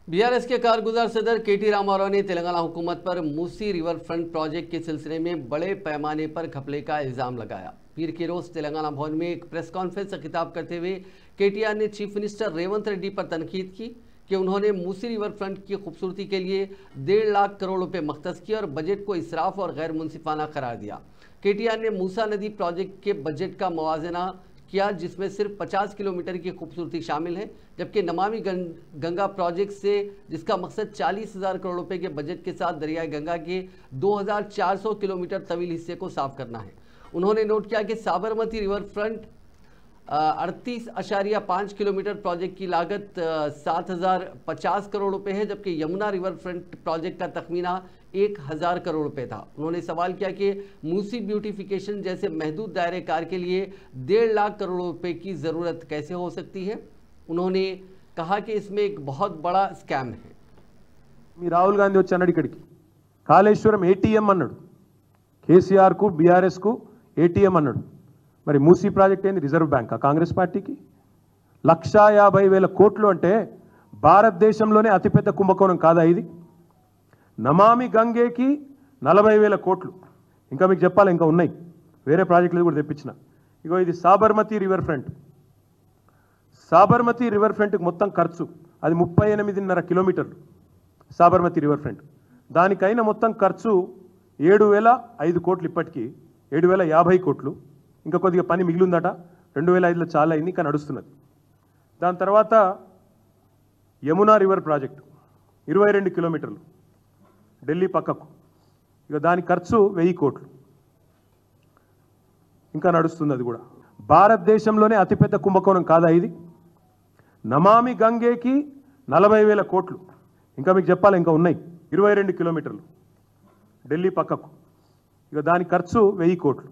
BRS के कारगुजार सदर केटी रामाराव ने तेलंगाना हुकूमत पर मूसी रिवर फ्रंट प्रोजेक्ट के सिलसिले में बड़े पैमाने पर घपले का इल्जाम लगाया। पीर के रोज तेलंगाना भवन में एक प्रेस कॉन्फ्रेंस से खिताब करते हुए केटीआर ने चीफ मिनिस्टर रेवंत रेड्डी पर तनकीद की कि उन्होंने मूसी रिवर फ्रंट की खूबसूरती के लिए 1.5 लाख करोड़ रुपए मख्तस किए और बजट को इसराफ और गैर मुनसिफाना करार दिया। केटीआर ने मूसा नदी प्रोजेक्ट के बजट का मुआवजा किया जिसमें सिर्फ 50 किलोमीटर की खूबसूरती शामिल है, जबकि नमामि गंगा प्रोजेक्ट से जिसका मकसद 40,000 करोड़ रुपए के बजट के साथ दरियाई गंगा के 2,400 किलोमीटर तवील हिस्से को साफ करना है। उन्होंने नोट किया कि Sabarmati river front 38.5 kilometre project की लागत 7,050 करोड़ रुपए है, जबकि यमुना रिवर फ्रंट प्रोजेक्ट का तखमीना 1,000 करोड़ रुपए था। उन्होंने सवाल किया कि मूसी ब्यूटिफिकेशन जैसे महदूद दायरे कार के लिए 1.5 लाख करोड़ रुपए की ज़रूरत कैसे हो सकती है। उन्होंने कहा कि इसमें एक बहुत बड़ा स्कैम है। राहुल गांधी వచ్చాడు ఇక్కడికి కాళేశ్వరం ఏటీఎం అన్నాడు, కేసీఆర్ కు బీఆర్ఎస్ కు ఏటీఎం అన్నాడు। మరి మూసీ ప్రాజెక్ట్ ఏంది రిజర్వ్ బ్యాంక్ కాంగ్రెస్ పార్టీకి 1,50,000 కోట్లు అంటే భారతదేశంలోనే అతిపెద్ద కుంభకోణం కాదా ఇది? నమామి గంగేకి 40,000 కోట్లు, ఇంకా మీకు చెప్పాలి ఇంకా ఉన్నాయి వేరే ప్రాజెక్టులు కూడా తెప్పించిన। ఇగో ఇది Sabarmati river front, Sabarmati river ఫ్రంట్కి మొత్తం ఖర్చు అది 38.5 కిలోమీటర్లు సాబర్మతి రివర్ ఫ్రంట్, దానికైనా మొత్తం ఖర్చు 7,005 కోట్లు, ఇప్పటికీ 7,050 కోట్లు, ఇంకా కొద్దిగా పని మిగిలిందట, 2005లో చాలా అయింది ఇంకా నడుస్తున్నది। దాని తర్వాత యమునా రివర్ ప్రాజెక్టు 22 కిలోమీటర్లు ఢిల్లీ పక్కకు, ఇక దాని ఖర్చు 1000 కోట్లు, ఇంకా నడుస్తుంది అది కూడా। భారతదేశంలోనే అతిపెద్ద కుంభకోణం కాదా ఇది? నమామి గంగేకి 40,000 కోట్లు, ఇంకా మీకు చెప్పాలి ఇంకా ఉన్నాయి 22 కిలోమీటర్లు ఢిల్లీ పక్కకు, ఇక దాని ఖర్చు 1000 కోట్లు।